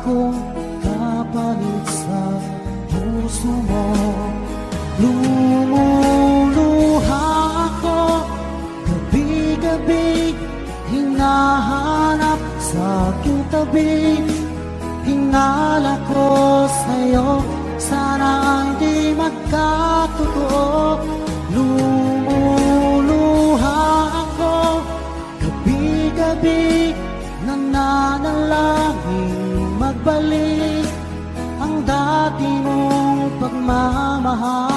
akong kapalit sa puso mo. Lumuluha ako gabi-gabi, hinahanap sa aking tabi. Hinala ko sa'yo, sana hindi magkatotoo. Lumuluha ako gabi-gabi, nananalangin magbalik ang dati mong pagmamahal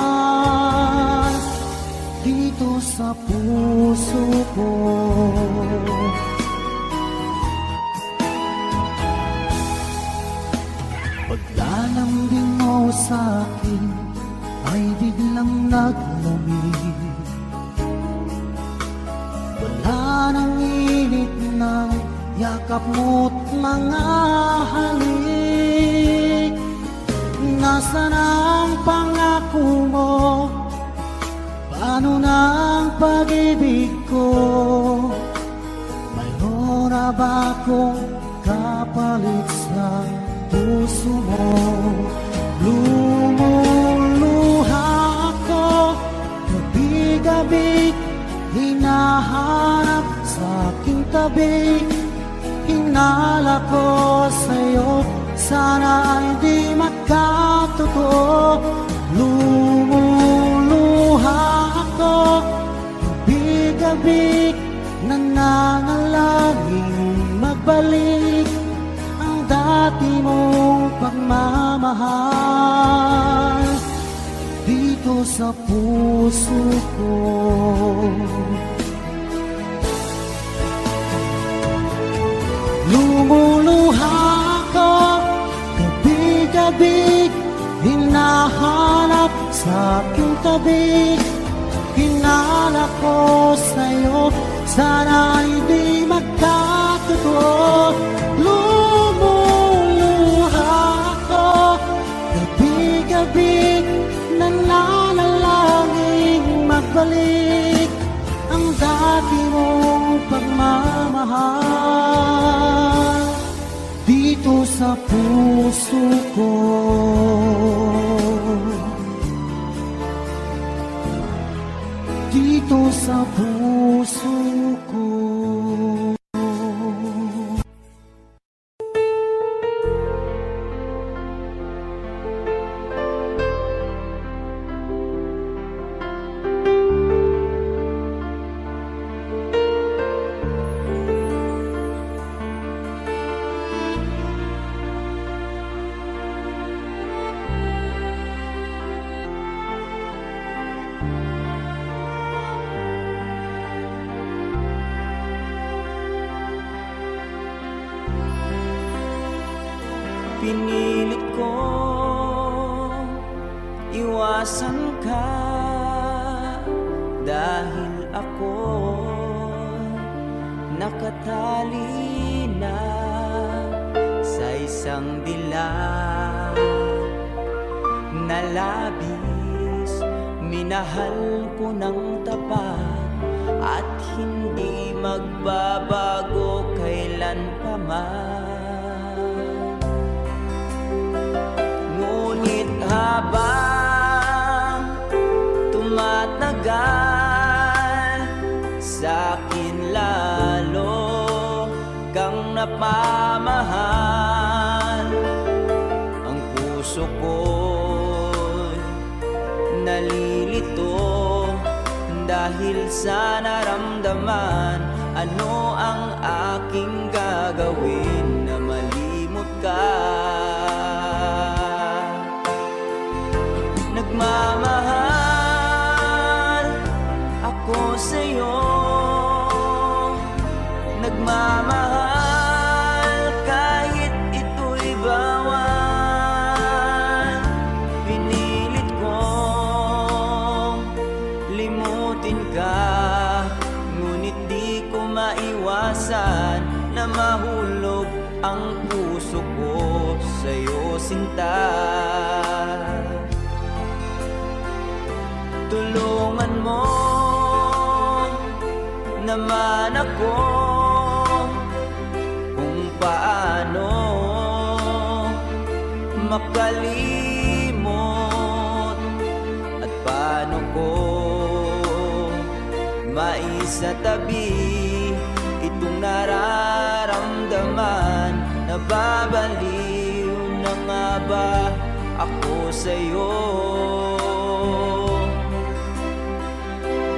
dito sa puso ko. Paglalambing mo sa'kin ay biglang naglamig. Wala nang init ng yakap mo't mga halik. Nasaan ang pangako mo? Paano na ang pag-ibig ko? Mayroon na ba akong kapalit sa puso mo? Lumuluha ako gabi-gabi, hinahanap sa aking tabi. Hinala ko sa'yo, sana hindi magkatotoo. Lumuluha ako gabi-gabi, nananalangin magbalik ang dati mong pagmamahal dito sa puso ko. Lumuluha ako gabi-gabi, hinahanap sa aking tabi. Hinala ko sa'yo, sana hindi magkatotoo. Lumuluha ako gabi-gabi, nananalangin magbalik ang dati mong pagmamahal dito sa puso ko. Dito sa puso ko. Pinilit ko iwasan ka dahil ako nakatali na sa isang dilag na labis. Minahal ko ng tapat at hindi magbabago kailan pa man. Ngunit habang tumatagal, sa'kin lalo kang napamahal. Ang puso ko'y nalilito dahil sa naramdaman. Ano ang aking gagawin na malimot ka? Nagmamahal ako sa'yo, nagmamahal kahit ito'y bawal. Pinilit kong limutin ka, ngunit di ko maiwasan na mahulog ang puso ko sa'yo, sinta. Tulungan mo naman ako kung paano makalimot? At paano ko maisatabi itong nararamdaman? Nababaliw na nga ba ako sa'yo?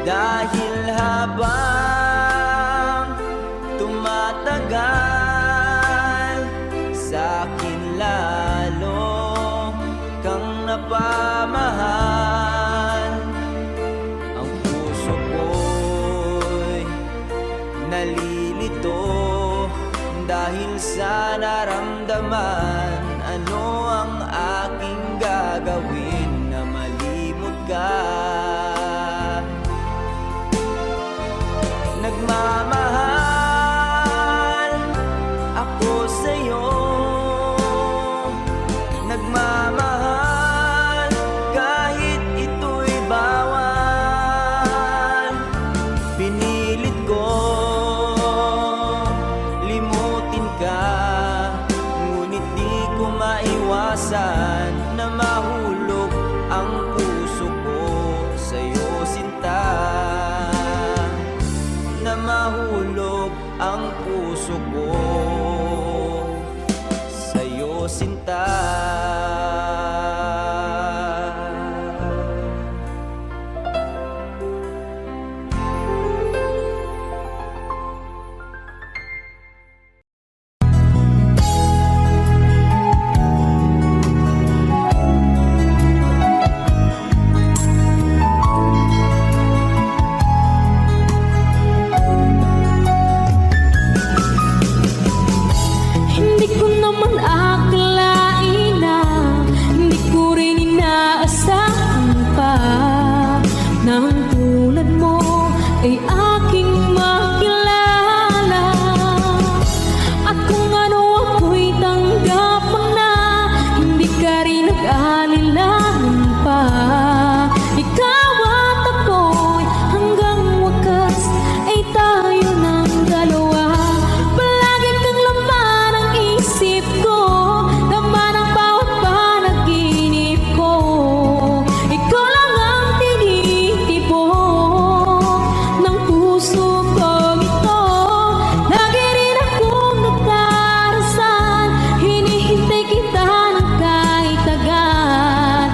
Dahil habang tumatagal, sa'kin lalo kang napamahal. Ang puso ko'y nalilito dahil sa naramdaman. Ano ang aking gagawin na malimot ka? Nagmamahal ako sa'yo, nagmamahal kahit ito'y bawal. Pinilit ko limutin ka, ngunit di ko maiwasan na mahulog ang puso ko sa'yo, sinta. Na mahulog ang puso ko sa'yo, sinta. Hindi ko naman akalain na hindi ko rin inaasahan pa na ang tulad mo ay aking makilala. At kung ano ako'y tanggapang na hindi ka rin nag-alilangan pa. Ikaw at ako'y hanggang wakas ay tayo ng dalawa. Palagi kang laman ang isip ko, laman ang bawat panaginip ko. Ikaw lang ang tinitibok ng puso kong ito. Lagi rin akong nagdarasal, hinihintay kita ng kahit tagal.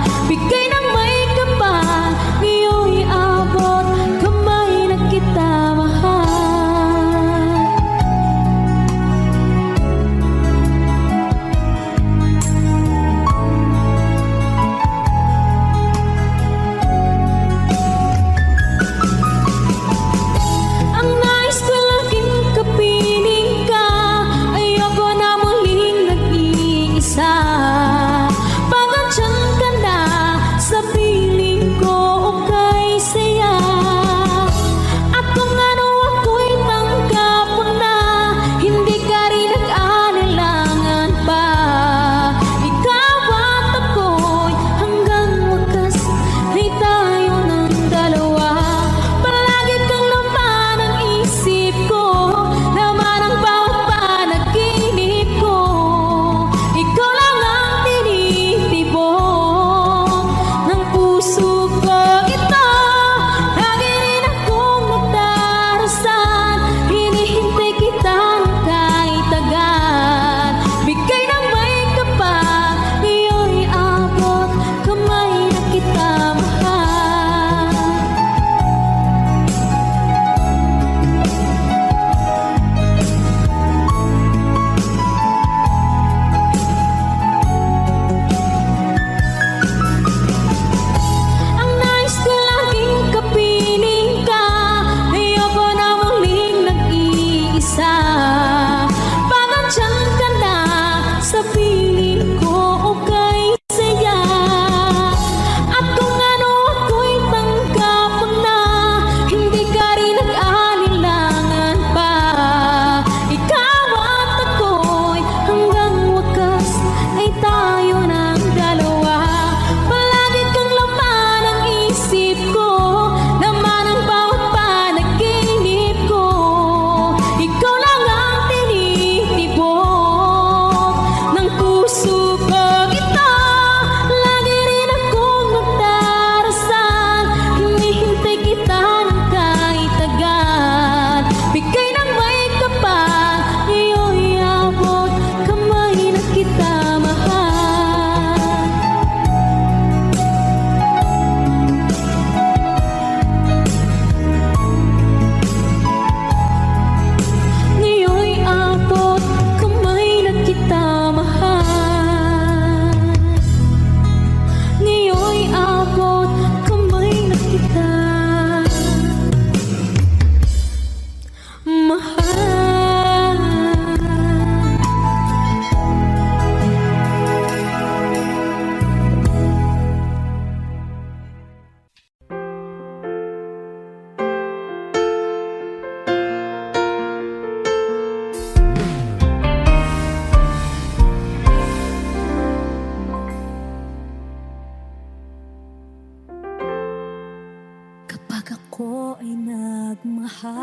Pag ako ay nagmahal,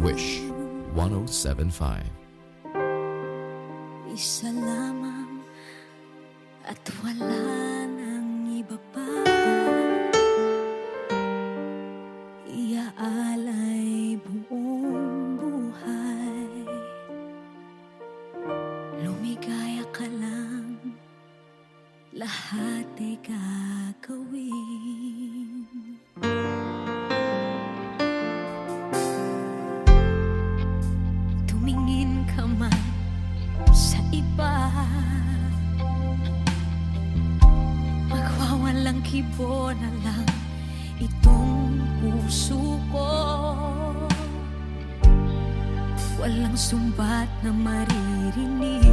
Wish 1075. isa lamang at wala nang iba pa. Iaalay buong buhay, lumigaya ka lang, lahat ay gagawin. Tumingin ka man sa iba, magwawalang kibo na lang itong puso ko. Walang sumbat na maririnig,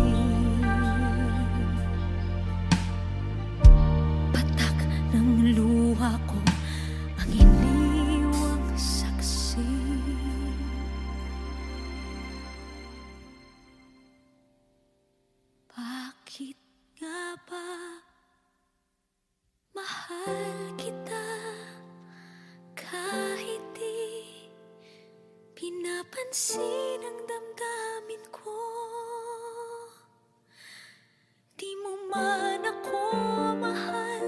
patak ng luha ko ang iniwang saksi. Bakit nga ba mahal kita kahit di pinapansin ang damdamin ko? Di mo man ako mahal,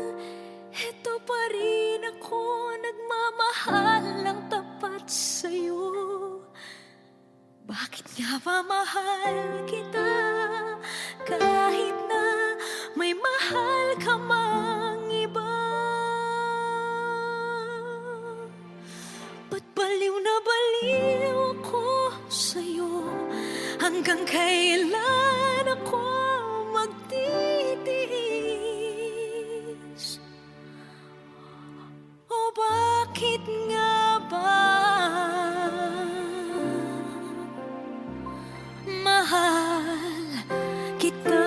eto pa rin ako nagmamahal ng tapat sa'yo. Bakit nga ba mahal kita kahit na may mahal ka mang iba? Ba't baliw na baliw ako sa'yo? Hanggang kailan ako magtitiis? O bakit nga ba mahal kita?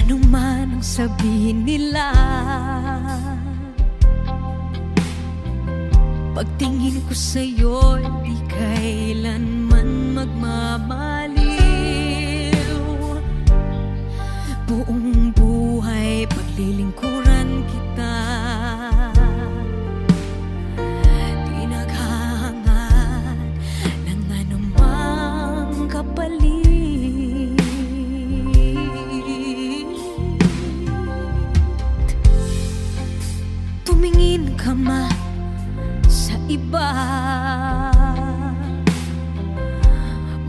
Ano man ang sabihin nila, pagtingin ko sa'yo, di kailanman magmamaliw. Buong buhay paglilingkuran kita, di naghahangad ng anumang kapalit. Tumingin ka man sa iba,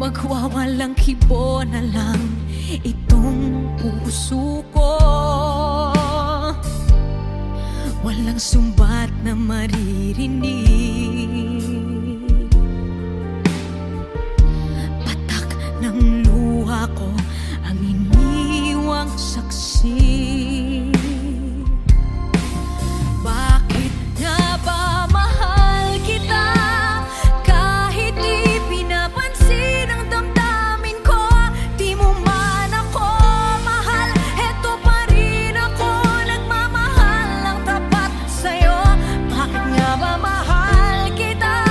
magwawalang kibo na lang itong puso ko. Walang sumbat na maririnig, patak ng luha ko ang iniwang saksi. Bakit nga ba mahal kita kahit di pinapansin ang damdamin ko? Di mo man ako mahal, eto pa rin ako nagmamahal ng tapat sa'yo. Bakit nga ba mahal kita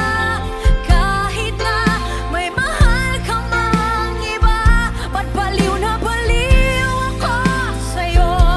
kahit na may mahal ka mang iba? Ba't baliw na baliw ako sa'yo?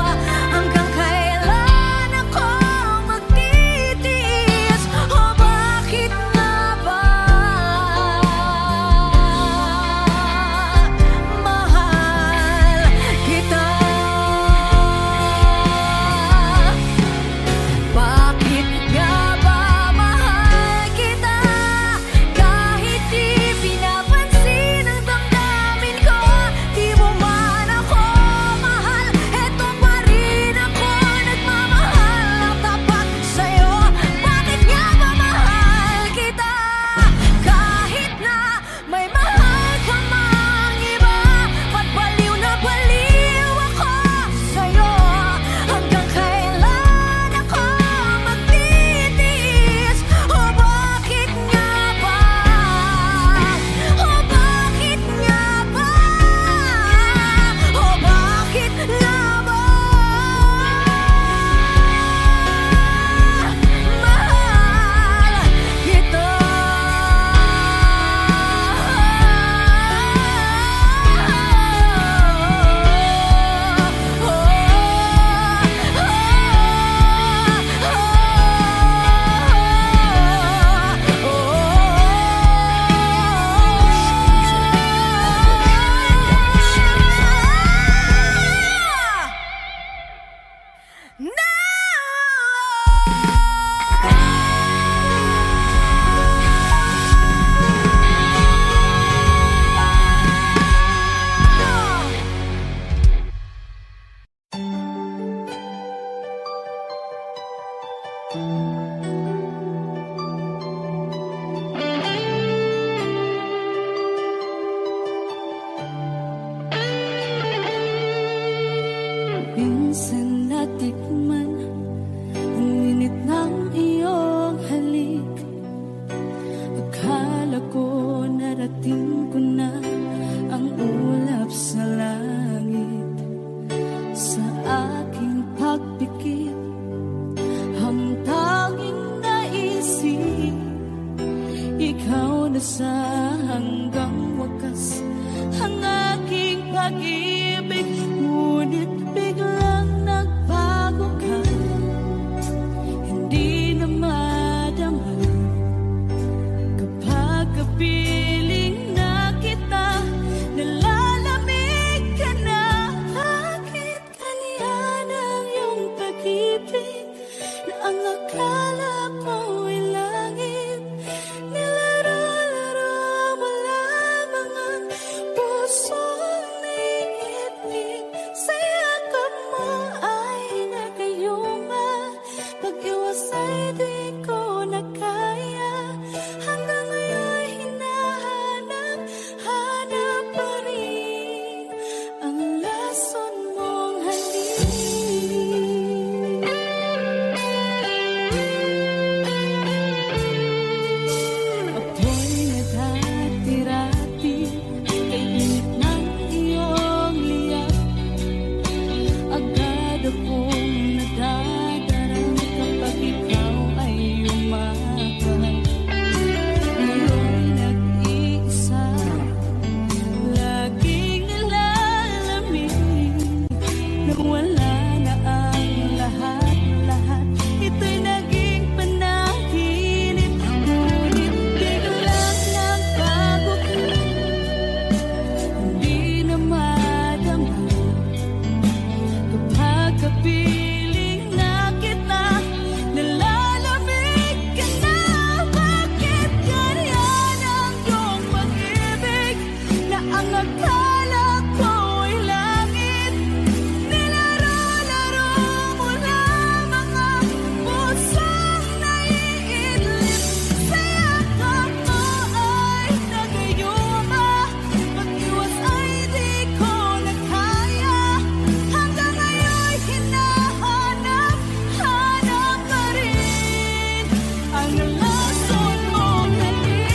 Minsan natikman ang init ng iyong halik. Akala ko narating ko na ang ulap sa langit. Sa aking pagpikit, ang tanging naisip, ikaw na sa hanggang wakas ang aking pag-ibig. Ngunit biglang nagbago ka, hindi na madama kapag kapiling na kita, nalalamig ka na. Bakit ganyan ang iyong pag-ibig na ang akala ko ay langit? Nilaro-laro mo lamang ang pusong naiibig. Sa yakap mo ay nagayuma, pag-iwas ay di ko na kaya. Hanggang ngayon hinahanap, hanap pa rin ang lason mong halik. Ako'y naghatirati kay init ng iyong liyak. Agad akong nadadarang kapag ikaw ay umakal. Ngayon nag-iisa, laging nilalamig. Nang wala na ang lahat-lahat, ito'y naging panaginip. Ngunit biglang nagbago ka, hindi na madama kapag kapiling na kita, nalalamig ka na. Bakit ganyan ang iyong pag-ibig na ang akala ko ay langit? Nilaro-laro mo lamang ang pusong naiidlip. Sa yakap mo ay nagayuma, pag-iwas ay di ko na kaya. Hanggang ngayon hinahanap, hanap pa rin ang lason mong halik.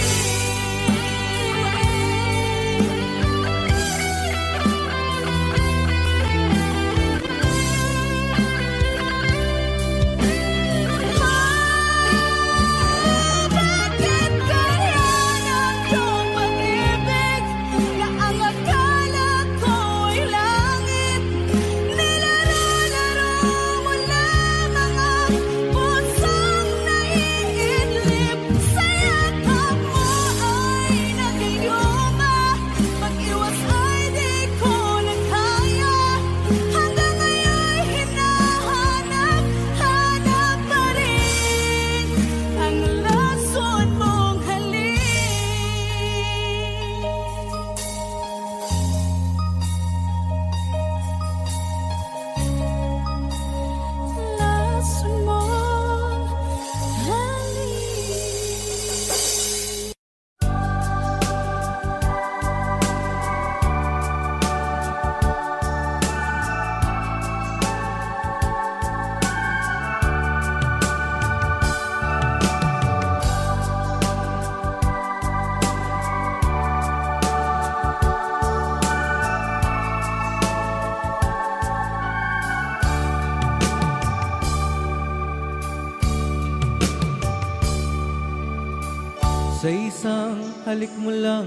Bakit ganyan ang iyong pag-ibig na ang akala ko ay langit? Nilaro-laro mo lamang ang pusong naiidlip. Sa yakap mo ay nagayuma, pag-iwas ay di ko na kaya. Hanggang ngayon hinahanap, hanap pa rin ang lason mong halik. Lason mong halik. Sa isang halik mo lang,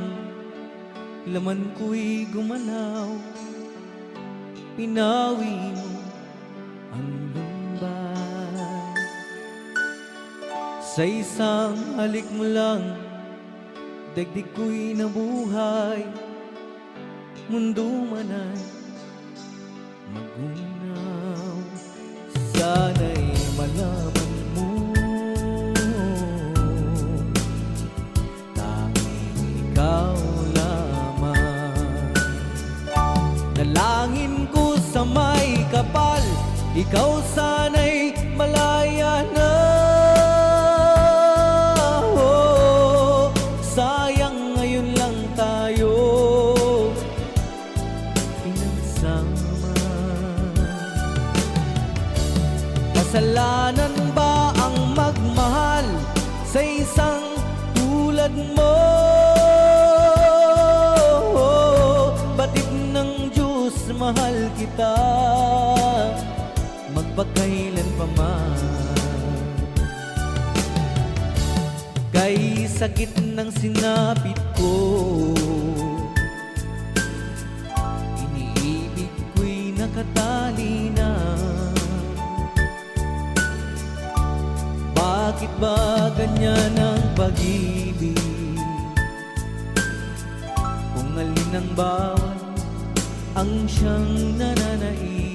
laman ko'y gumanaw. Pinawi mo ang lumbay. Sa isang halik mo lang, daigdig ko'y nabuhay. Mundo man ay magunaw. Sana'y malaman mo, tanging ikaw lamang. Nalangin ko sa may kapal, ikaw sana'y malaya na. Kasalanan ba ang magmahal sa isang tulad mo? Batid ng Diyos, mahal kita magpakailan pa man. Kay sakit ng sinapit ko, iniibig ko'y nakatali na. Bakit ba ganyan ang pag-ibig? Kung alin ang bawat ang siyang nananaig.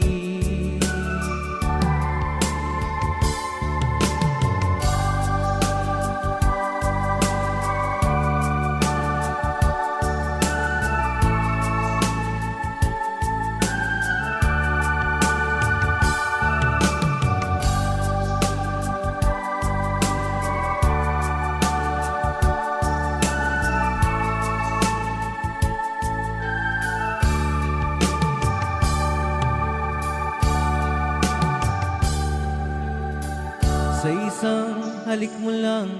Sa isang halik mo lang,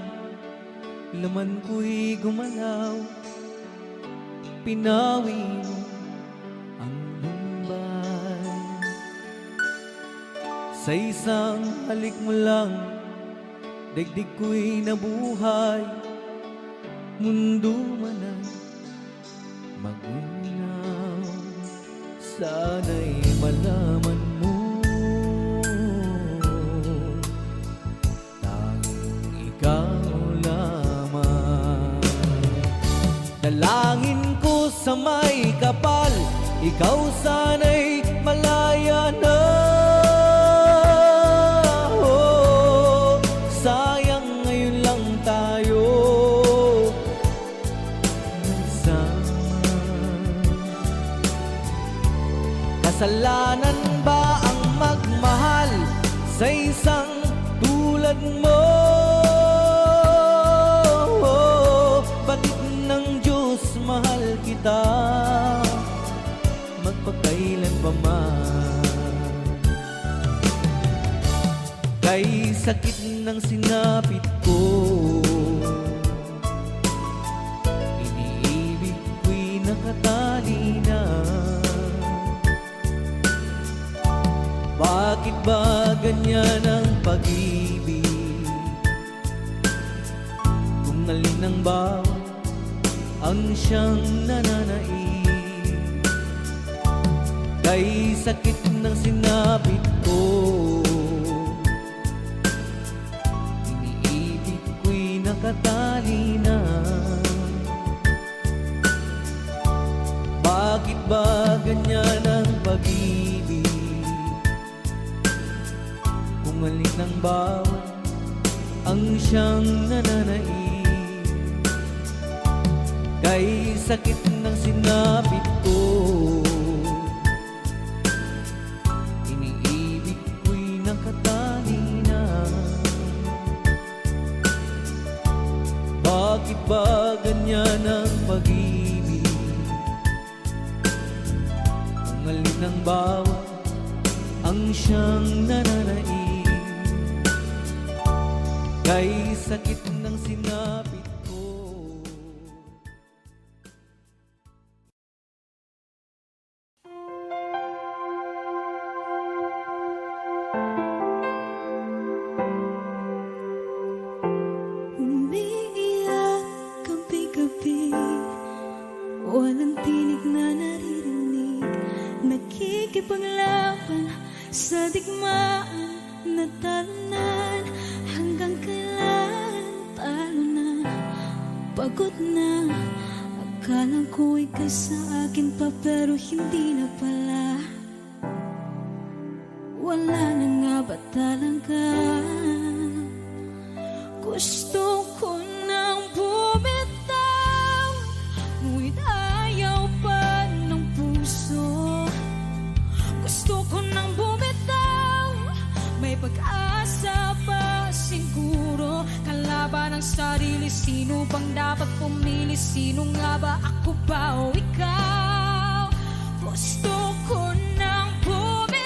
laman ko'y gumalaw. Pinawi mo ang lumbay. Sa isang halik mo lang, daigdig ko'y nabuhay. Mundo man ay magunaw. Sana'y malaman mo, ikaw lamang. Dalangin ko sa may kapal, ikaw sana'y malaya na. Oh, sayang ngayon lang tayo nagsama. Kasalanan ba ang magmahal sa isang tulad mo? Batid ng Diyos, mahal kita magpakailan pa man. Kay sakit ng sinapit ko, iniibig ko'y nakatali na. Bakit ba ganyan ang pag-ibig? Kung alin ang bawat ang siyang nananaig. Kay sakit ng sinapit ko, iniibig ko'y nakatali na. Bakit ba ganyan ang pag-ibig? Kung alin ang bawat ang siyang nananaig. Kay sakit ng sinapit ko, iniibig ko'y nakatali na. Bakit ba ganyan ang pag-ibig? Kung alin ang bawat ang siyang nananaig. Kay sakit ng sinapit ko. Umiiyak gabi-gabi, walang tinig na naririnig. Nakikipaglaban sa digmaan na talunan. Hanggang kailan talo na, pagod na. Akala ko ika'y sa akin pa, pero hindi na pala. Wala na nga ba talaga? Gusto ko nang bumitaw, ngunit ayaw pa ng puso. Gusto ko nang bumitaw, may pag-asa pa siguro. Kalaban ng sarili, sino bang dapat pumili? Sino nga ba, ako ba o ikaw? Gusto ko nang bumitaw.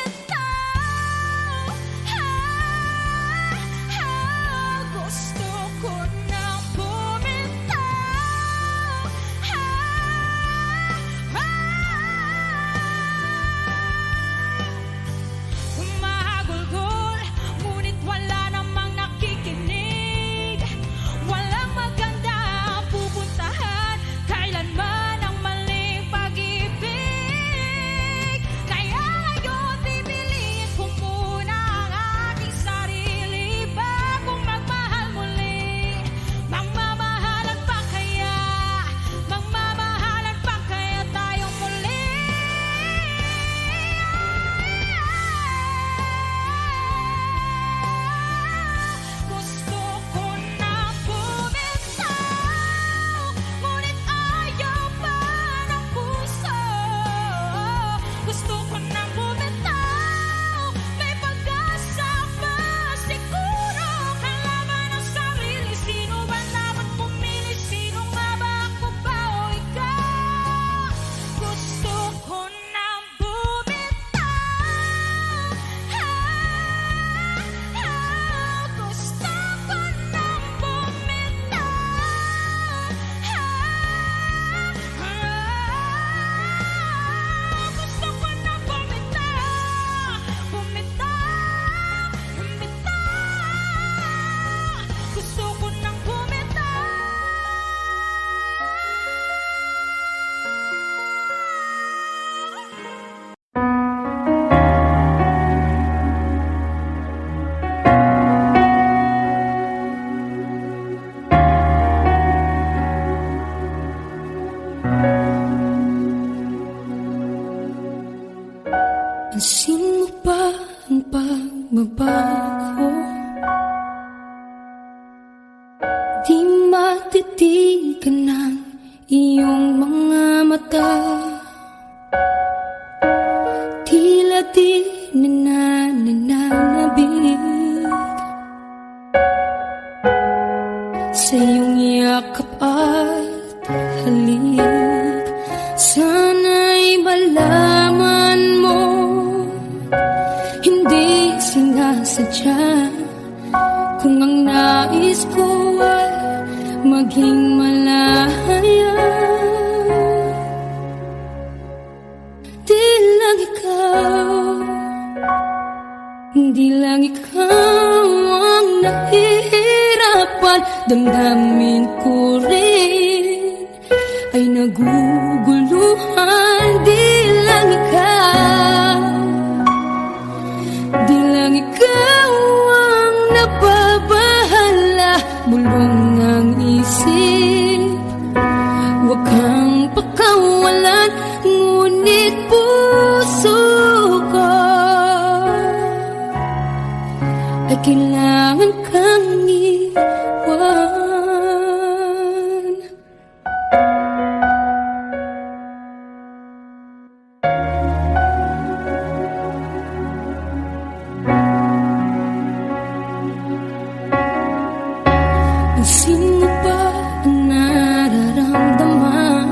pagtitigan ng iyong mga mata, tila di nananabig sa iyong yakap at halik. Sana'y malaman mo, hindi sinasadya, kung ang nais ko ay maging malaya. Di lang ikaw, di lang ikaw ang nahihirapan. Damdamin ko rin ay naguguluhan. Di lang ikaw, di lang ikaw ang nababahala. Bulong ng isip, huwag kang pakawalan, ngunit puso ko ay kailangan kang iwan. Sino ba ang nararamdaman?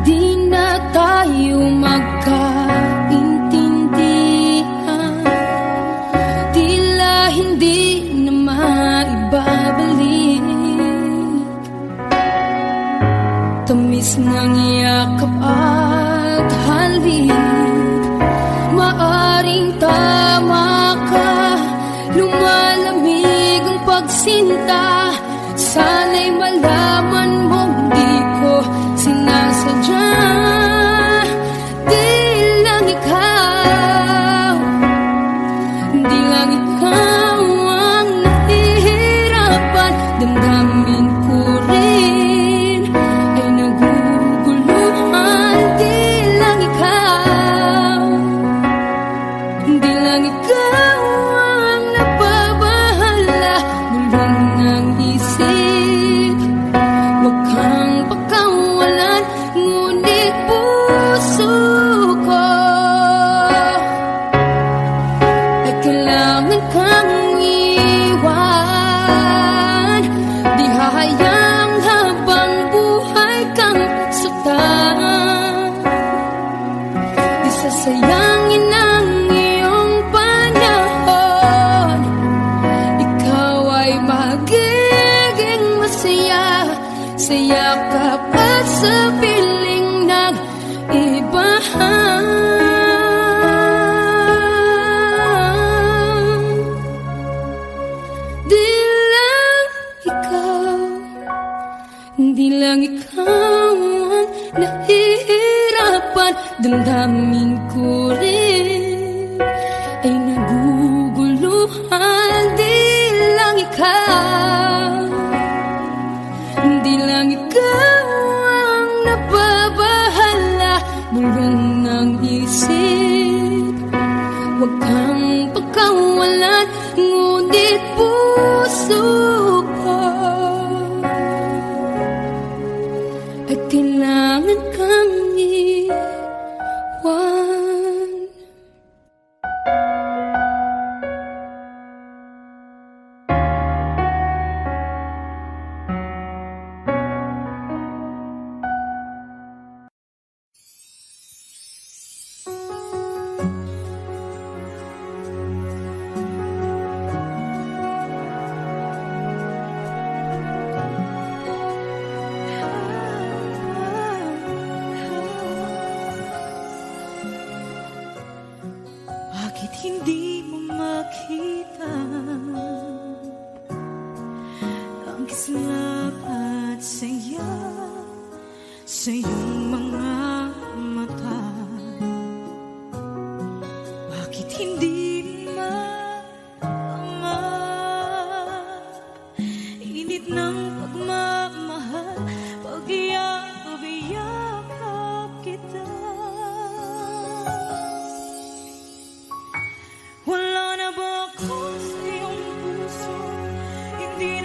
Di na tayo magkaintindihan, tila hindi na maibabalik. Tamis ng yakap at halik, maaring tama ka. Lumalamig ang pagsinta, sana'y malaman mong di ko sinasadya. Di lang ikaw, di lang ikaw ang nahihirapan. Damdamin ko rin ay naguguluhan. Di lang ikaw, di lang ikaw ang nababahala. Bulong ng isip, huwag kang pakawalan, ngunit puso ko ay kailangan kang iwan. Di hahayang habang buhay kang saktan, di sasayangin ang iyong panahon. Ikaw ay magiging masaya sa yakap at sa piling ng iba. Di lang ikaw, di lang ikaw ang nahihirapan. Damdamin ko rin ay naguguluhan. Di lang ikaw, di lang ikaw ang nababahala. Bulong ng isip, huwag kang pakawalan, ngunit puso ko ay kailangan kang iwan. Bakit hindi mo makita ang kislap at saya sa iyong mga mata? Bakit hindi maama init ng pagmamahal, pag-iyakap kita? Wala na ba ako sa iyong puso? Hindi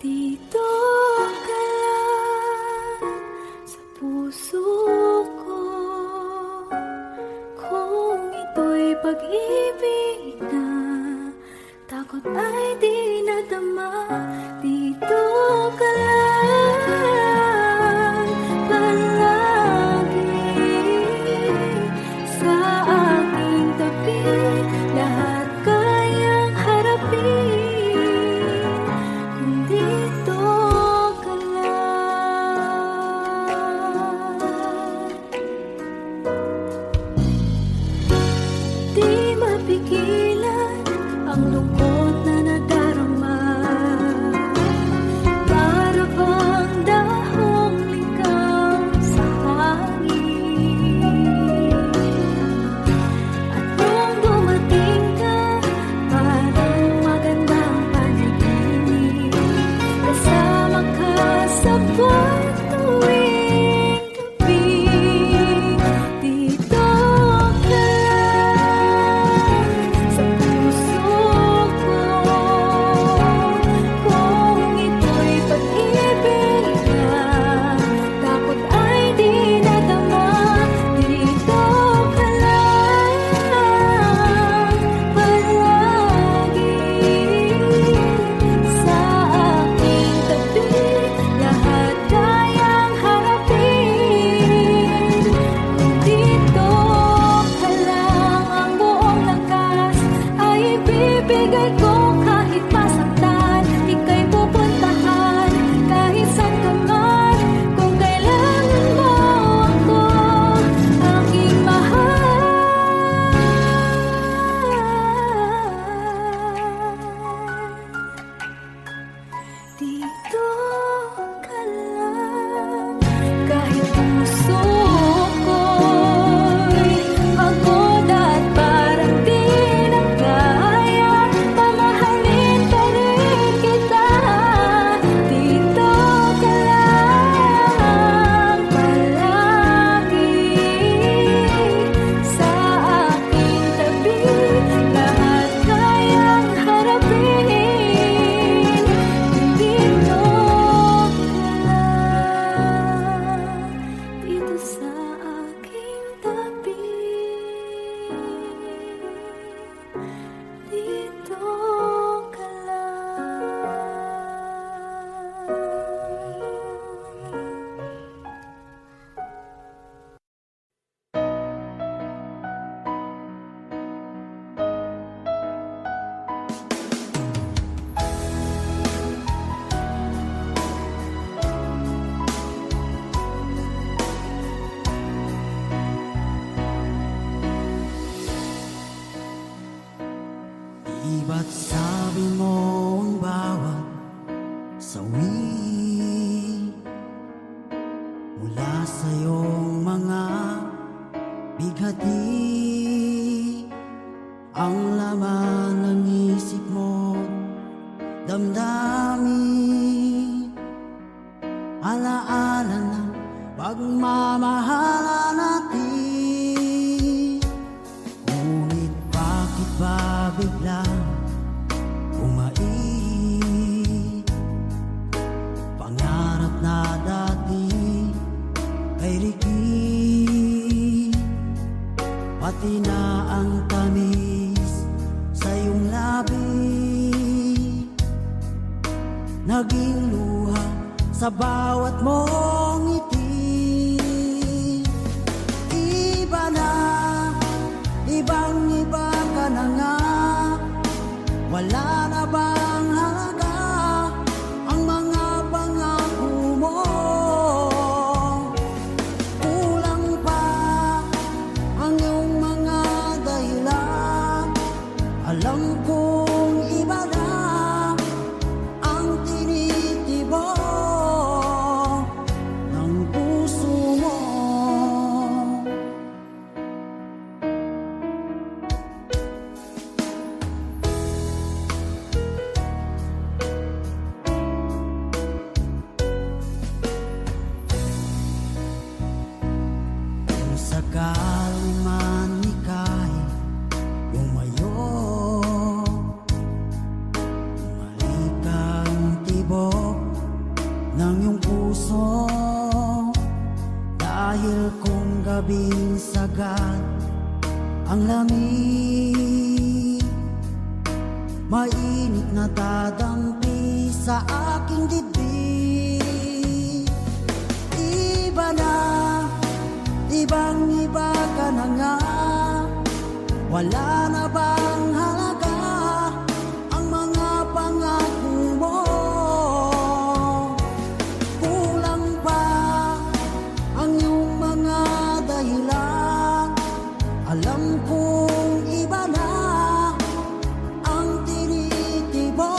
Dito ka lang sa puso ko. Kung ito'y pag-ibig na, takot ay di nadama. Dito ka lang palagi sa aking tabi. Lahat kayang harapin kung dito ka lang. Di mapigilan ang lungkot na nadarama. Para bang dahong ligaw sa hangin. At nung dumating ka, parang magandang panaginip. Kasama ka sa buwan tuwing gabi. Dito ka lang sa puso ko. Kung ito'y pag-ibig na, takot ay di nadama. Dito ka lang palagi sa aking tabi. Lahat kayang harapin kung dito ka lang. Ang buong lakas ay ibibigay ko kahit masaktan. Ika'y pupuntahan kahit saan ka man. Kung kailangan mo ako, aking mahal. Dito ka lang. Kahit puso ko'y pagod at parang di na kaya, mamahalin pa rin kita. Dito ka lang palagi sa aking tabi. Lahat kayang harapin kung dito ka lang. Dito sa aking tabi. Dito ka lang. Di ba't sabi mo ang bawat sawi mula sa iyong mga bighati ang laman ng isip mo, damdamin, alaala ng pagmamahala natin. Ngunit bakit ba biglang bumait? Pangarap na dati kay Ricky, pati na ang tamis sa iyong labi, naging luha sa bawat mong ngiti. Iba na, ibang-iba ka na nga. Wala na bang halaga ang mga pangako mo? Kulang pa ang iyong mga dahilan. Alam kong iba na ang tinitibok ng puso mo. Kung sakali man ika'y lumayo, bumalik ang tibok gabing sagad ang lamig, mainit na dadampi sa aking dibdib. Iba na, ibang-iba ka na nga, wala na bang halaga ang mga pangako mo? Kulang pa ang iyong mga dahilan, alam kong iba na ang tinitibok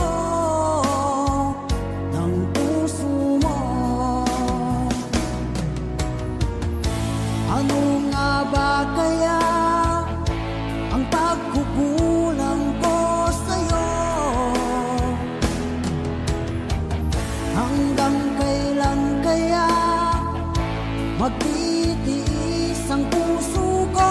ng puso mo. Ano nga ba kaya ang pagkukulang ko sa'yo? Hanggang kailan kaya magtitiis ang puso ko?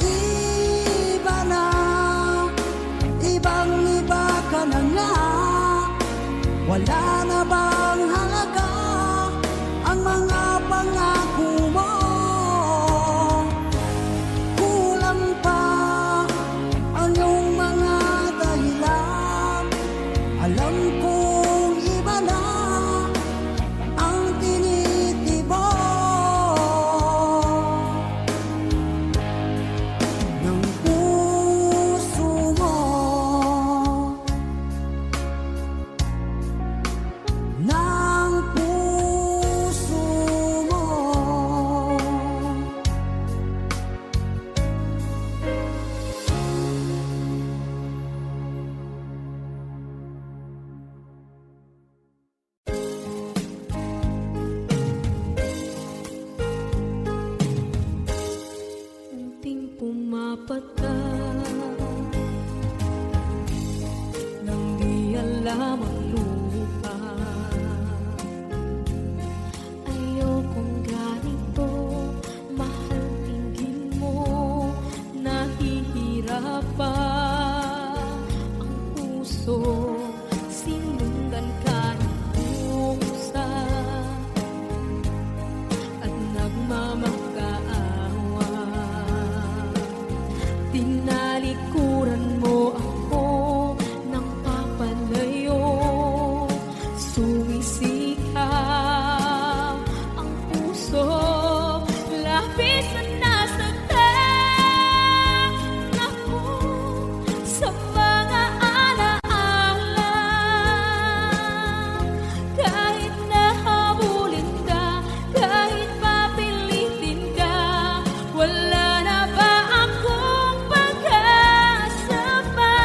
Iba na, ibang-iba ka na nga, wala na bang halaga ang mga pangako mo? Kulang pa ang iyong mga dahilan, alam kong iba na ang tinitibok ng puso mo. Ng puso mo. Unting pumapata nang di alam ang lupa. Ayokong ganito, mahal, tingin mo, nahihirapan ang puso, sinundan ka ng pusa at nagmamakaawa. Tinalikuran mo ako ng papalayo, sumisikap ang puso, labis na nasaktan ako sa mga alaala. Kahit nahabulin ka, kahit papilitin ka, wala na ba akong pag-asa pa?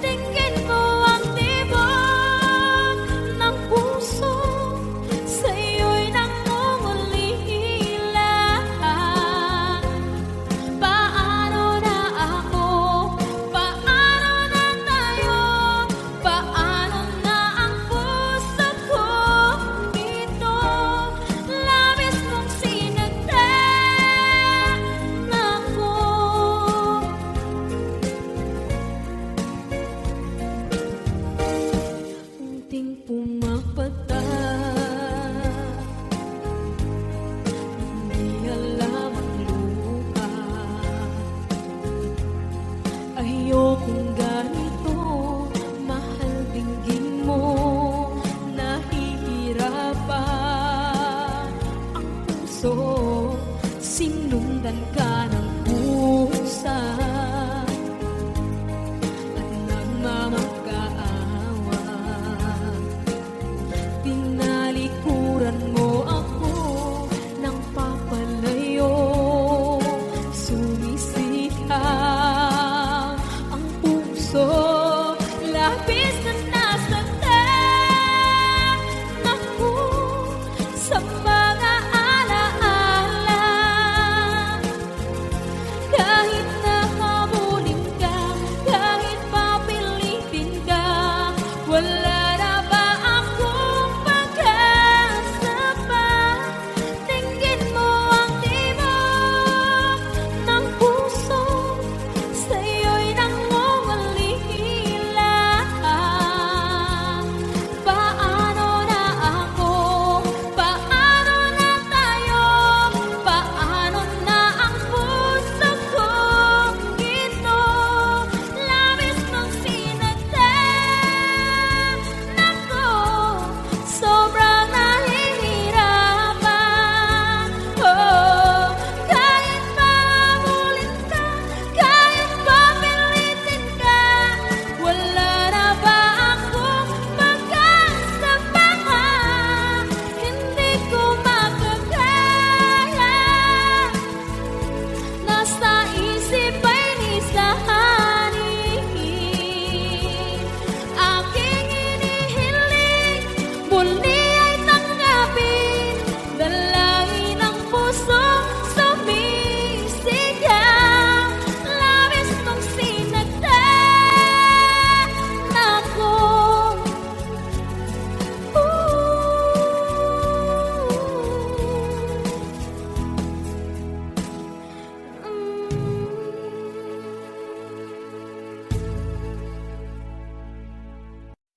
Tingin mo ang tibok ng puso, sa'yo'y nangungulila. Paano na ako? Paano na tayo? Paano na ang puso ko ito? Labis mong sinagdan ako. Unting pumapata, hindi alam ang lupa. Ayokong ganito, mahal, dinggin mo, nahihirapan ang puso, sinundan ka ng pusa at nagmamakaawa. Tinalikuran mo ako ng papalayo, sumisikap ang puso,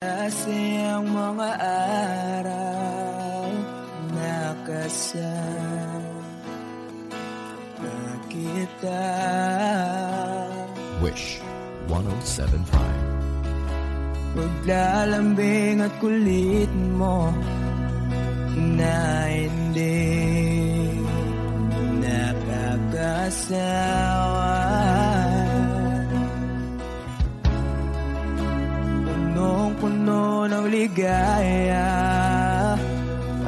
Kasi ang mga araw nakasama kita. Wish 1075. Paglalambing at kulit mo na hindi nakakasawa. Punong-puno ng ligaya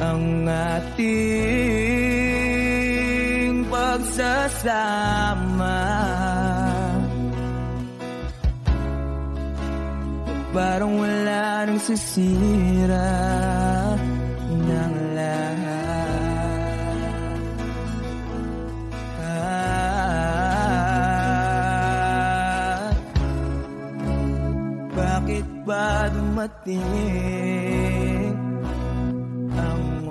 ang ating pagsasama. Parang wala nang sisira ng lahat. Bakit ba dumating ang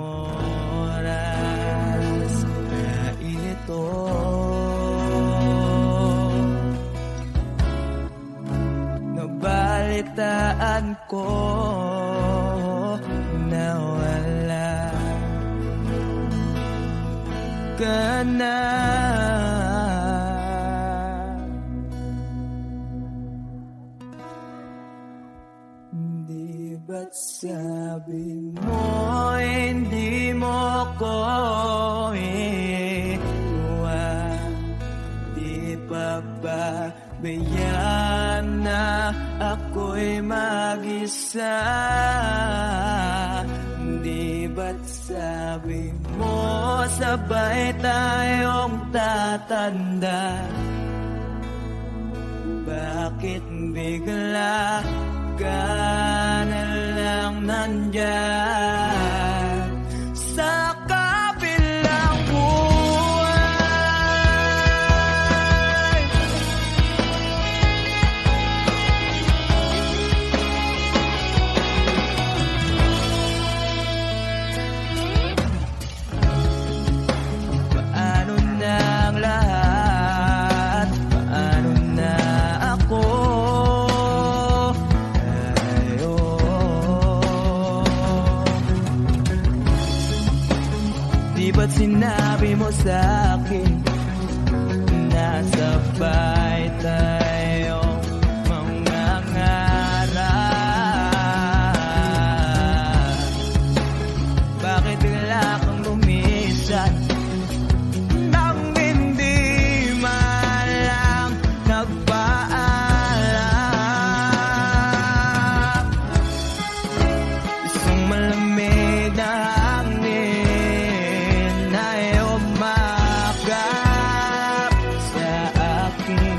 oras na ito? Nabalitaan ko na wala ka na. Di ba't sabi mo hindi mo ko iwan? Di pa ba bayaan na ako'y mag-isa? Di ba't sabi mo sabay tayong tatanda? Bakit bigla ka na lang nandyan sa kabilang buhay? Paano na ang lahat? Paano na ako? Di ba't sinabi mo sa'kin na sabay tayong mangangarap? Bakit bigla kang lumisan nang hindi man lang nagpaalam? Isang malamig na hangin ay umakap sa akin.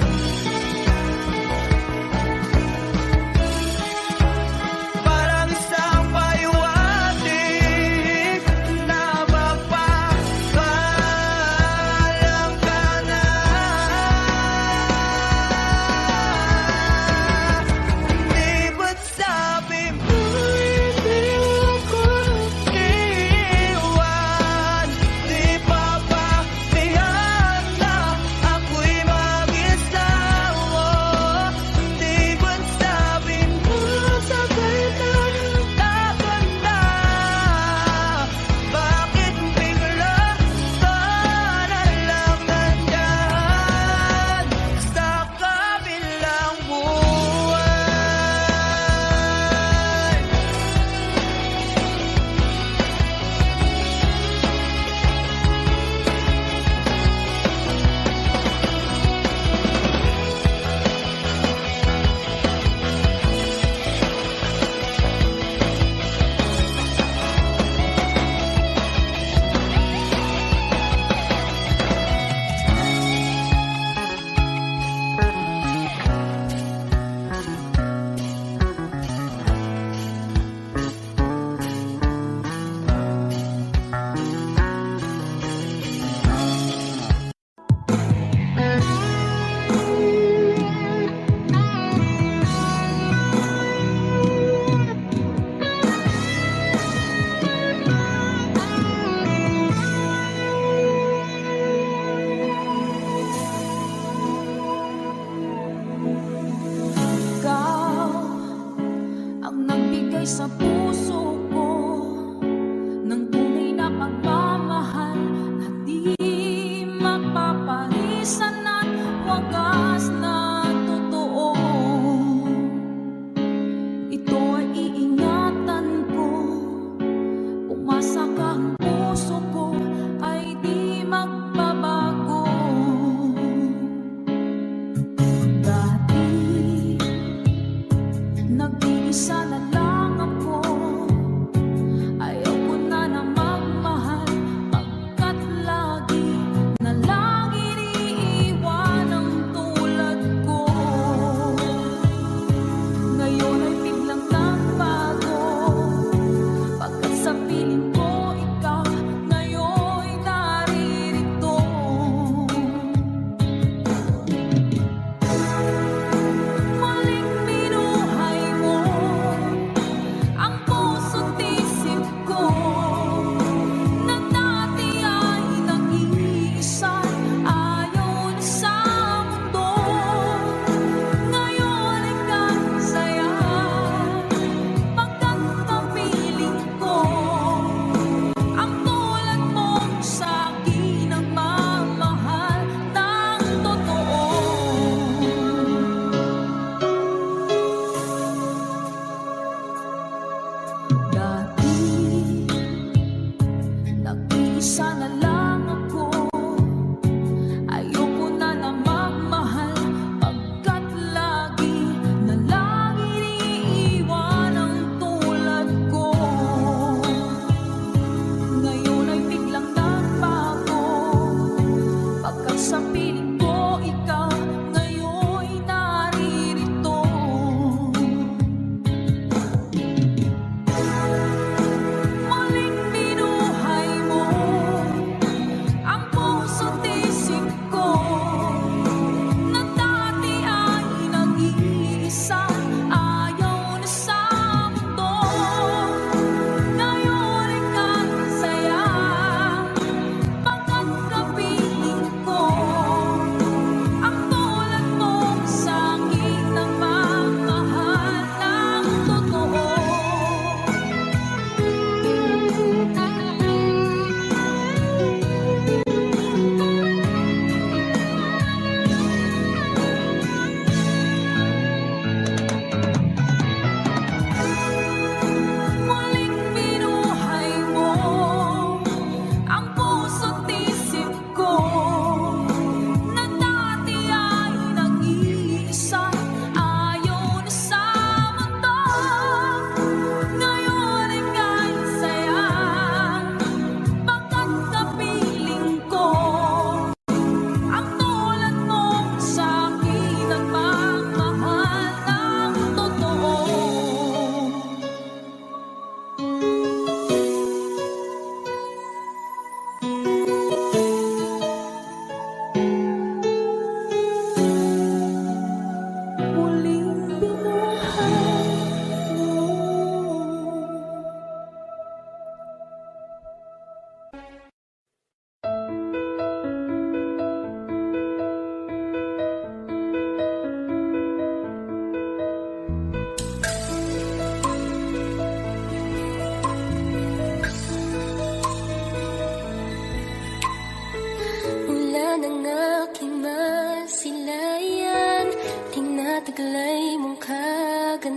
taglay mong kagandahan,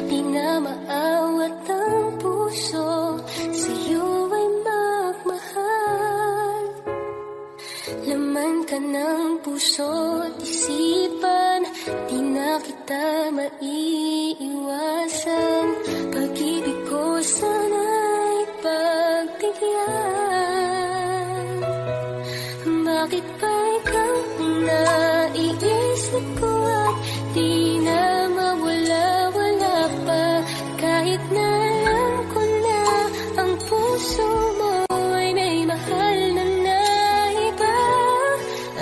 di na maawat ang puso, sa'yo ay magmahal. Laman ka ng puso't isipan, di na kita maiiwasan. Pag-ibig ko sana'y pagbigyan. Bakit ba ikaw ang naiisip ko at di na mawala-wala pa? Kahit na alam ko na ang puso mo ay may mahal na iba.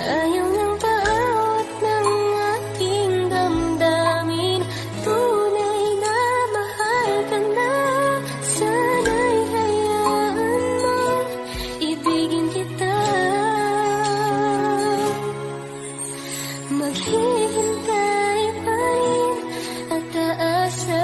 Ayaw ng bawat ng aking damdamin, tunay na mahal ka na. Sana'y hayaan mo, ibigin kita. Maghihintay pa rin at aasa.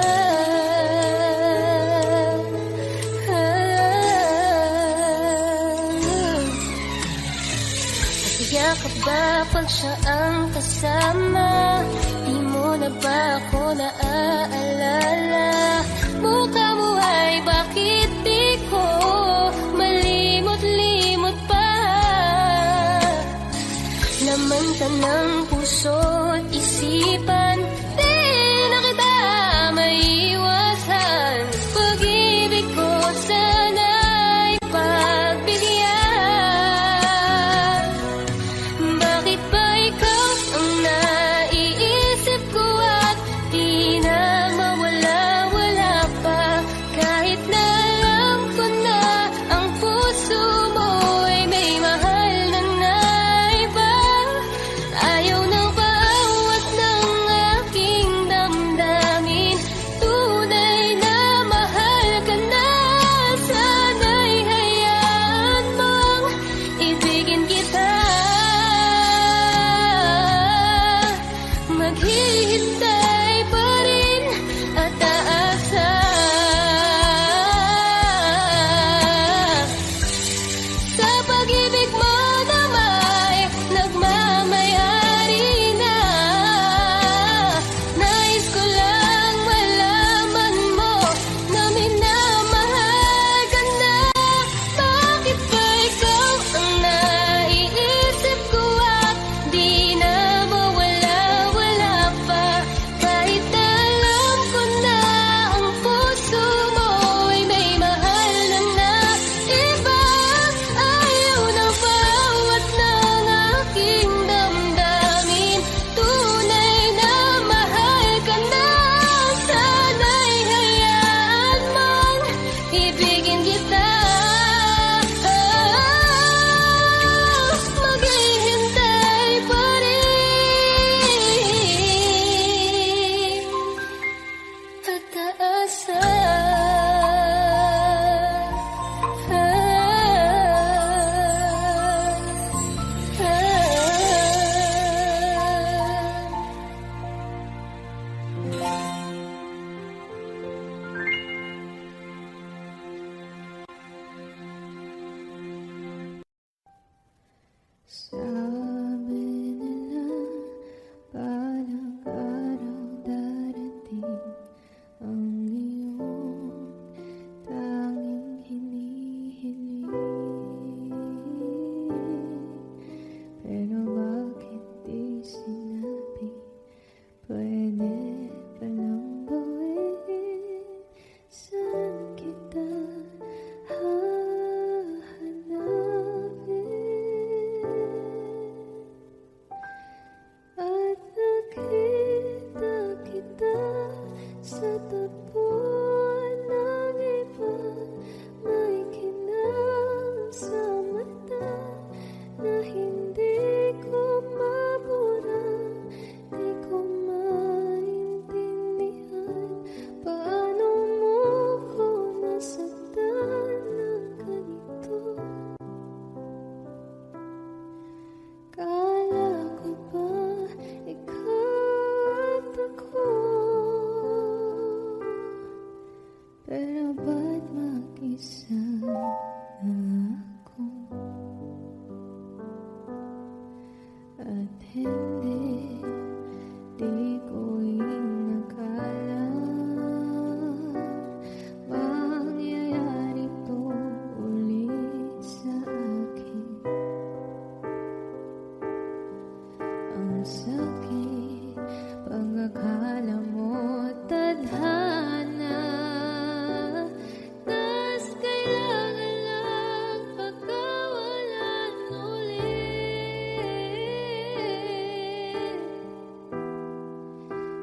Masaya ka ba pag siya ang kasama? Di mo na ba ako naaalala? Mukha mo ay bakit di ko malimot-limot pa? Laman ka ng puso't isipan, di na kita maiiwasan. Pag-ibig ko sana'y pagbigyan. Bakit ba ikaw ang naiisip ko at di na mawala-wala pa? Kahit na alam ko na ang puso mo ay may mahal na iba. Ayaw ng bawat ng aking damdamin, tunay na mahal ka na. Sana'y hayaan mong ibigin kita. Maghihintay pa rin at aasa. Sa pag-ibig mo na may nagmamayari na. Nais ko lang malaman mo na minamahal ka na. Bakit ba ikaw ang naiisip ko at di na mawala-wala pa? Kahit na Di ko inakala mangyayari to ulit sa akin. Ang sakit pag akala mo tadhana, tas kailangan lang pagkawalan ulit.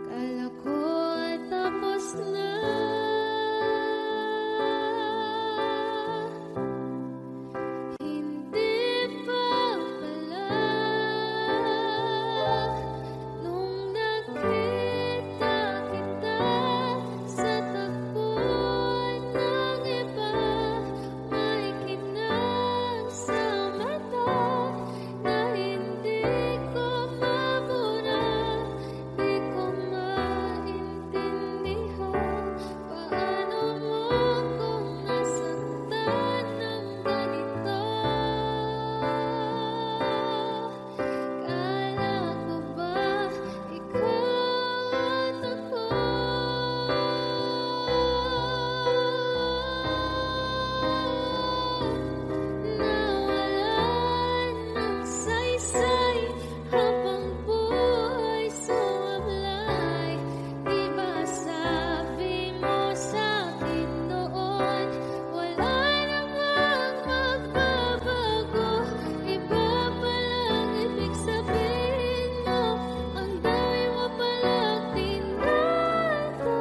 Kala ko tapos na, hindi pa pala. Nung nakita kita sa tagpuan ng iba, may kinang sa mata na hindi ko mabura. Di ko maintindihan paano mo kung nasaktan ng ganito. Kala ko ba ikaw at ako? Nawalan ng saysay habang buhay sumablay. Di ba sabi mo sa'kin noon, wala namang magbabago? Iba palang ibig sabihin mo, ang dami mo palang tinatago.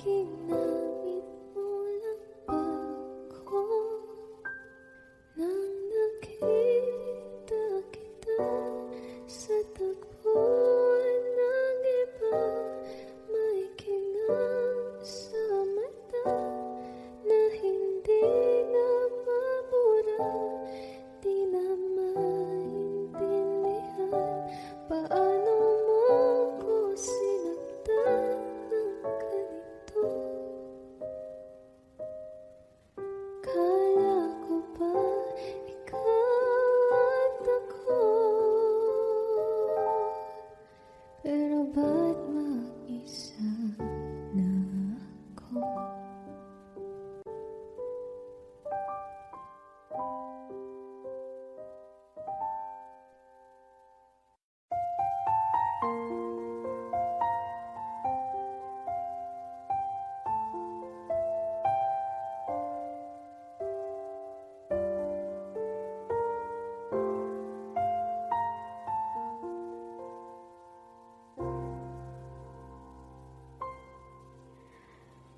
Ginamit mo lang ba ko nang nakita kita sa tagpuan ng iba? May kinang sa mata na hindi na mabura. Di na maintindihan paano mo ko sinaktan ng ganito. Kala ko ba ikaw at ako? Pero ba't mag-isa na ako?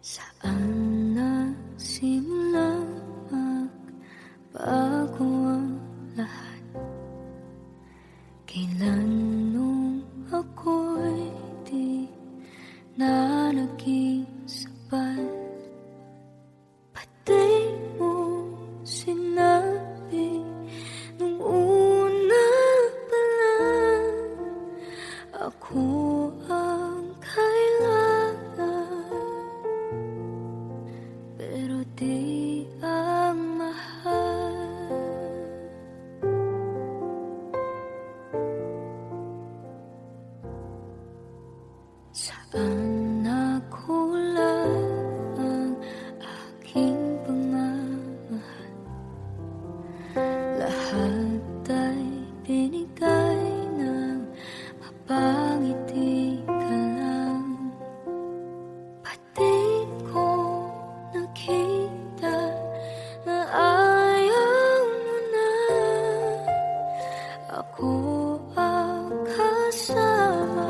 Saan nagsimula magbago ang lahat? Kailan nung ako'y di na naging sapat? Pati mo sinabi nung una pa lang, ako ang kailangan. Pero di ang mahal. Saan nakulang ang aking pagmamahal? Lahat ay binigay ng mapangiti ka lang. Pati ko nakita na ayaw mo na. Ako ang kasama,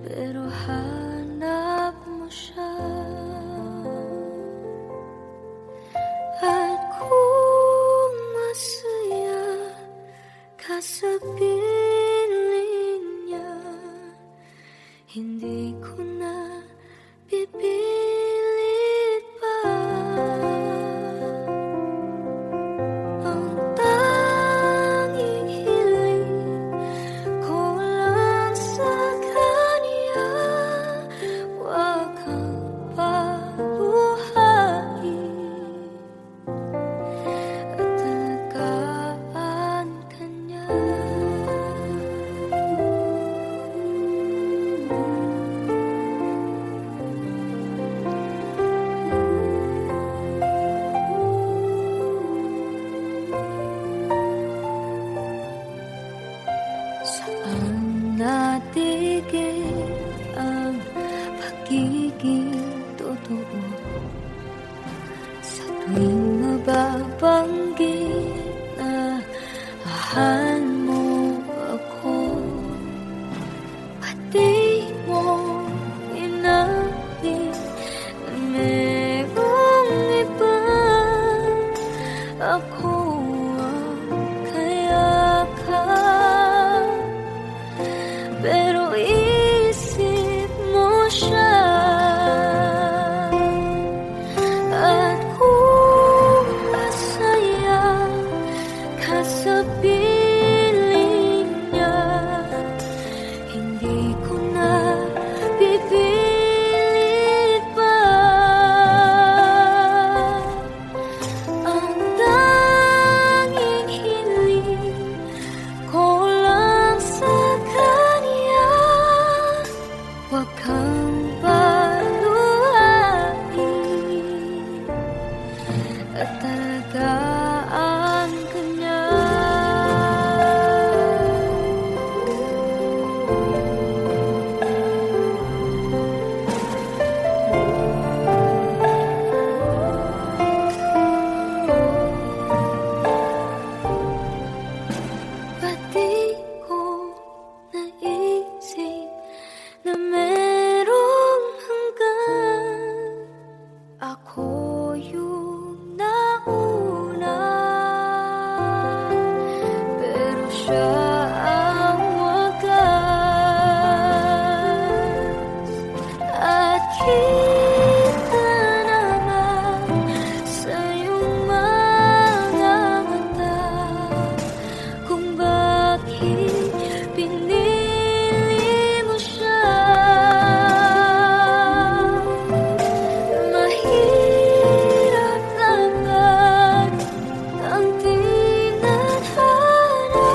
pero hanap mo siya. At kung masaya ka sa piling niya, hindi ko na pipilit pa. Ang tanging hiling ko lang sa kanya, wag kang paluhain. At talaga piling niya. Hindi ko na pipilit pa. Ang tanging hiling ko lang sa kanya, huwag kang paluhain at talagaan ka niya. Pati ko naisip na merong hanggan, ako yung nauna, pero siya ang wakas. At kita naman sa iyong mga mata kung bakit pinili mo siya. Mahirap laban ang tinadhana,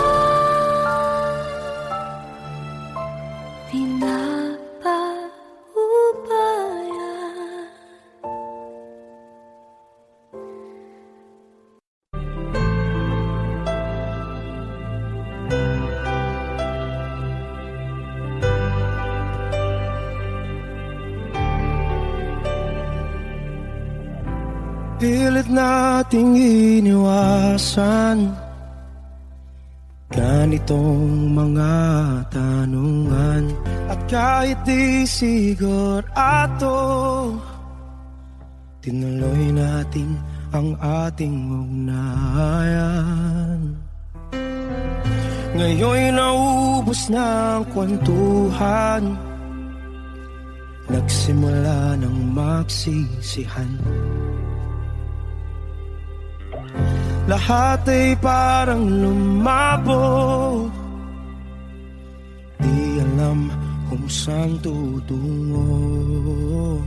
pinapaubaya. Pilit nating iniwasan ganitong mga tanungan. At kahit di sigurado, tinuloy natin ang ating ugnayan. Ngayon'y naubos na ang kwentuhan, nagsimula ng magsisihan. Lahat ay parang lumabo, di alam kung saan tutungo.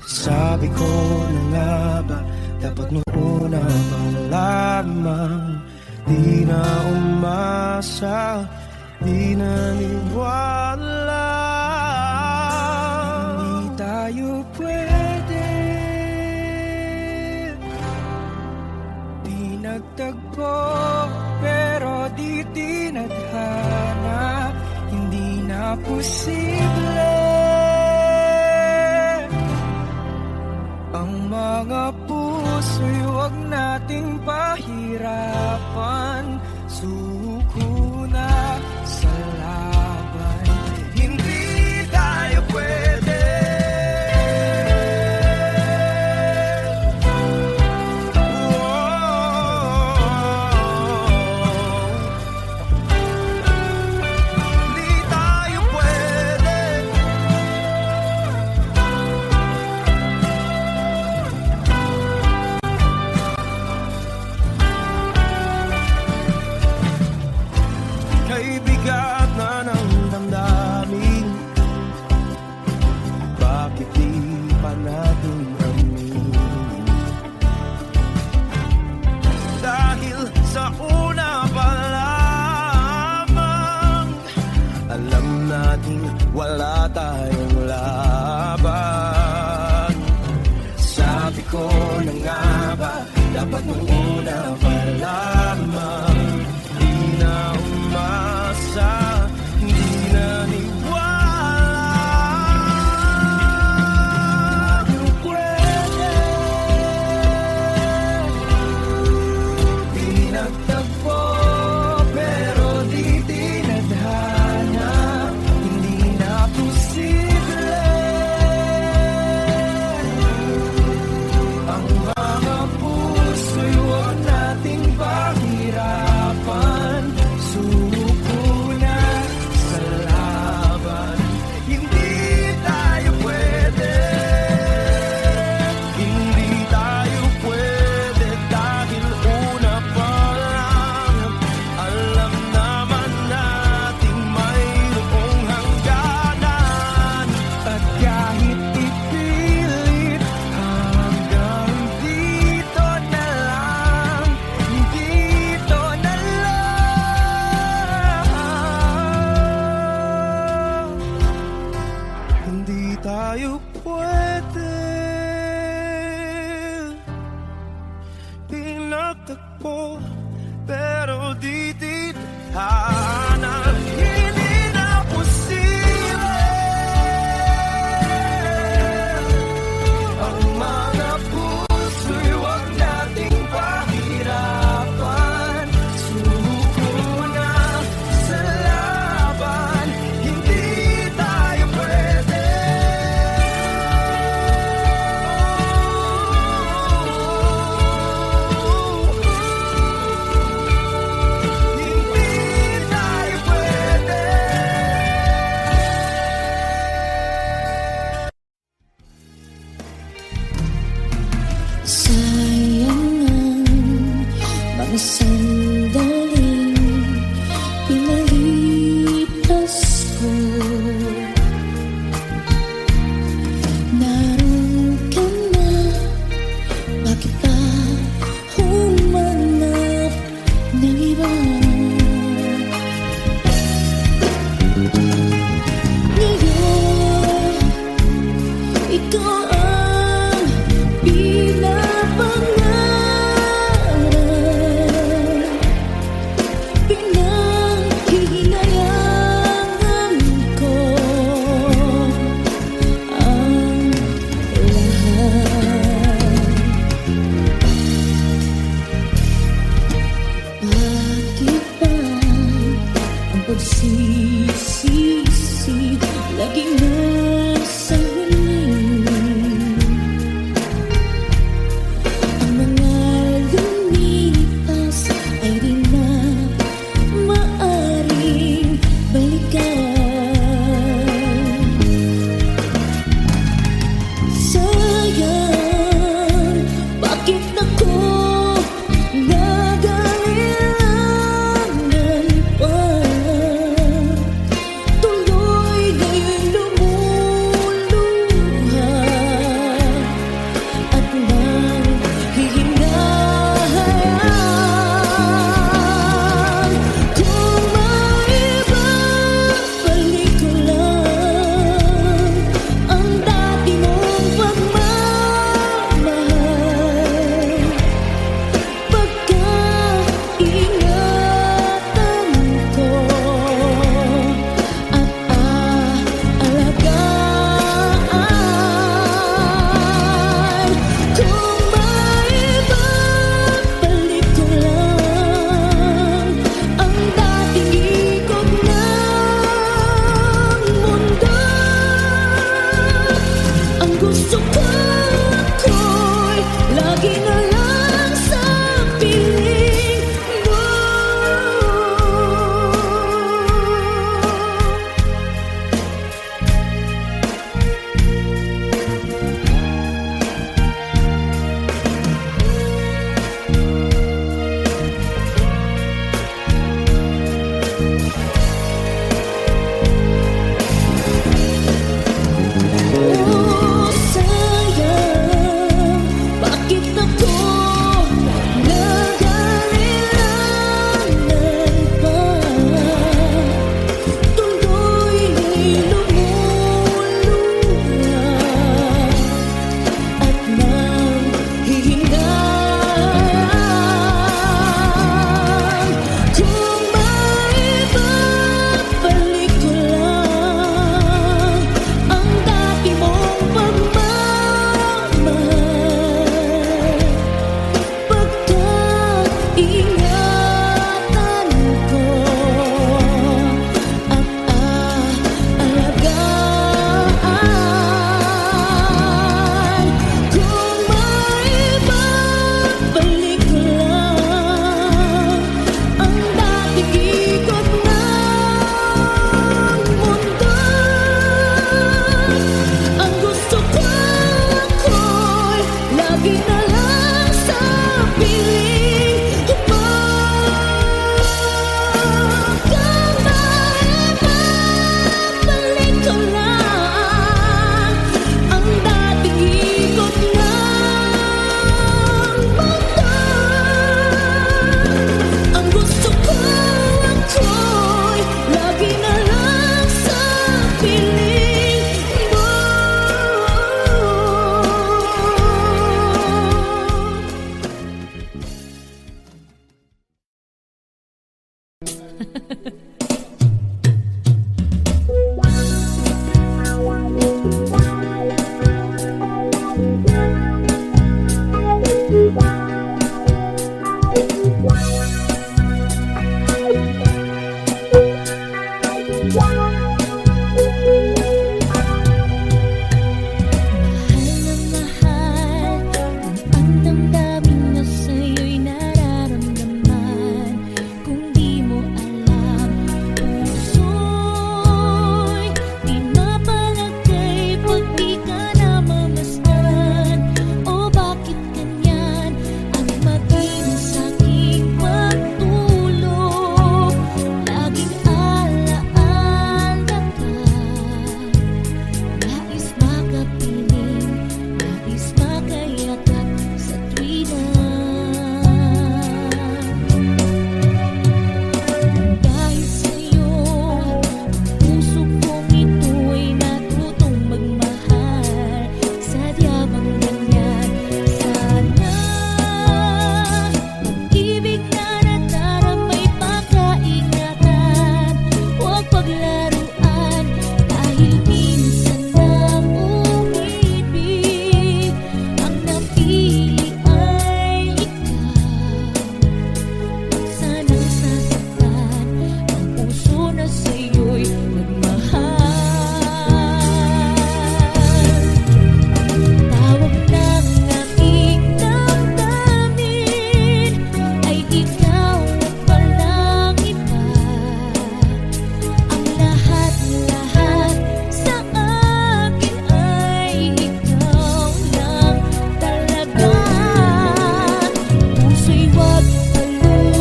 Sabi ko na nga ba, dapat nung una pa lamang, di na umasa, di naniwala. Hindi tayo pwede, di nagtagpo, pero di tinadhana. Hindi na posible ang mga puso'y huwag nating pahirapan. Suko na sa laban, hindi tayo pwede. Hindi tayo pwede. Kay bigat na ng damdamin, bakit di pa natin aminin? Dahil sa una pa lamang, alam natin wala tayong laban. Sabi ko na nga ba, dapat nung una pa lamang, di na umasa, di naniwala. Di pwede, di nagtagpo, pero di tinadhana. Hindi na posible ulitin na hindi na posible ang mga puso'y huwag nating pahirapan. Suko na sa laban, hindi tayo pwede. Hindi tayo pwede. Sayang ang mga sandaling pinalipas ko. Naroon ka na, bakit pa humanap ng iba? Ngayon, ikaw ang pinapangarap, pinanghihinayangan ko ang lahat. Bakit ba ang pagsisisi laging nasa huli? Ang mga lumipas ay di na maaring balikan. Sayang, bakit ako nagailangan pa? Tuloy ngayon lumuha Mahal na mahal, ang damdamin na sa'yo'y nararamdaman. Kung di mo alam, puso'y pinapalagay pag di ka namamasdan. O bakit ganyan ang maging sa'king pagtulog? Laging alaala ka. Nais makapiling, nais makayakap sa tuwina. Dahil sa'yo, puso kong ito'y natutong magmahal. Sadyang ganyan, sana pag-ibig na nadaramay pagkaingatan. Huwag paglaruan, dahil minsan lang umibig. Ang napili ay ikaw. Sanang sasaktan ang puso na sa'yo'y nagmahal. Tawag ng aking damdamin ay ikaw at walang iba. Ang lahat-lahat sa akin ay ikaw lang talaga. Puso'y huwag paluluhain,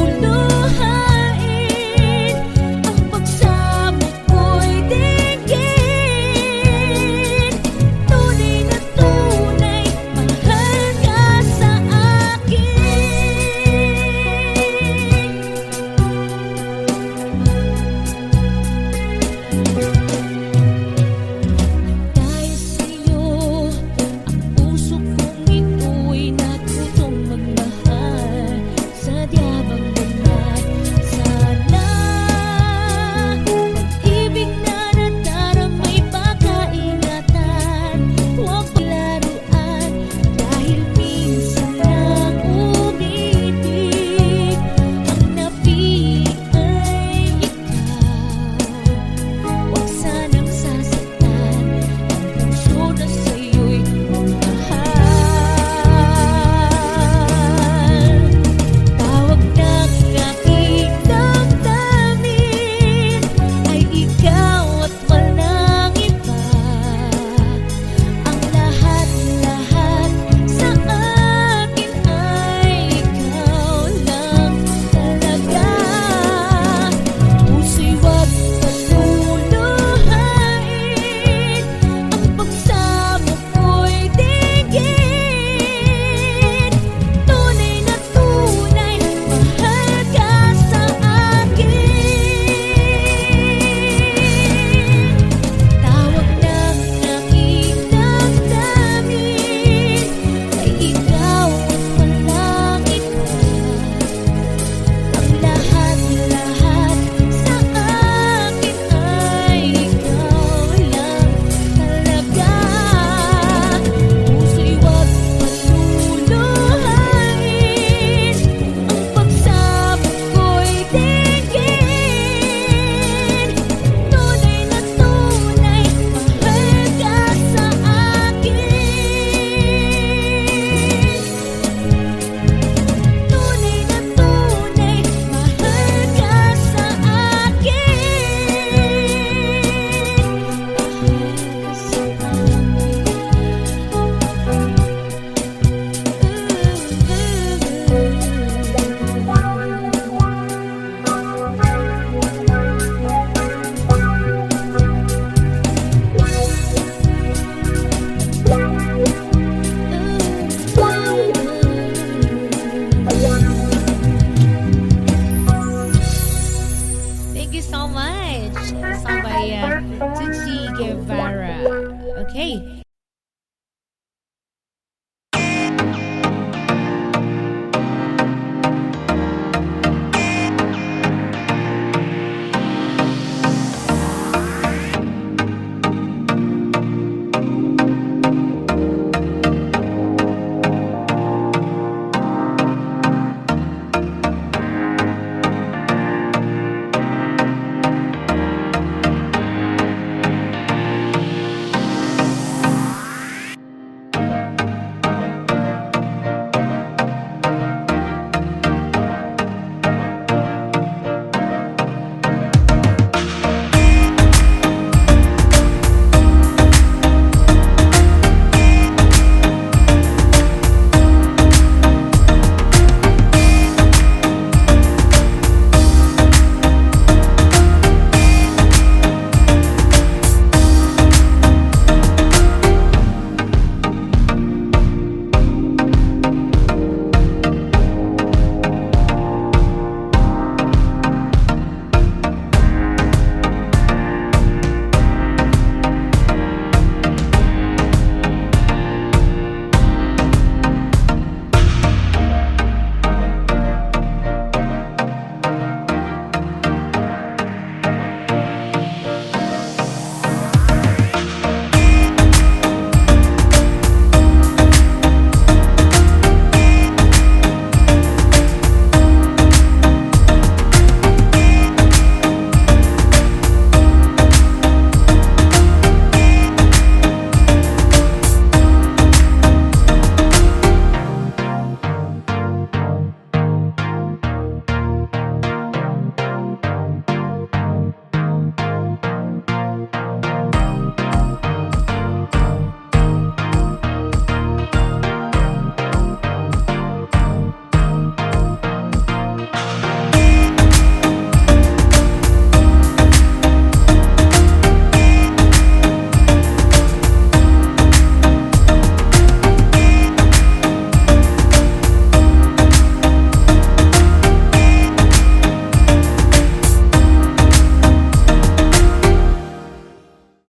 ang pagsamo ko'y dinggin. Tunay na tunay, mahal ka sa Dahil sa'yo, ang puso kong ito'y natutong magmahal. Sadyang ganyan, sana pag-ibig na nadaramay pagkaingatan. Huwag paglaruan, dahil minsan lang umibig. Ang napili ay ikaw. Huwag sanang sasaktan ang puso na sa'yo'y mahal. Tawag ng aking damdamin ay ikaw at walang iba. Ang lahat-lahat sa akin ay ikaw lang talaga. Puso'y huwag paluluhain, ang pagsamo ko'y dinggin. Tunay na tunay, mahal ka sa akin. Tawag ng aking damdamin ay ikaw at walang iba. Ang lahat-lahat sa akin ay ikaw lang talaga. Puso'y huwag paluluhain, ang pagsamo ko'y dinggin. Tunay na tunay, mahal ka sa akin. Tunay na tunay, mahal ka sa Thank you so much. Song by Tucci Guevara. Okay.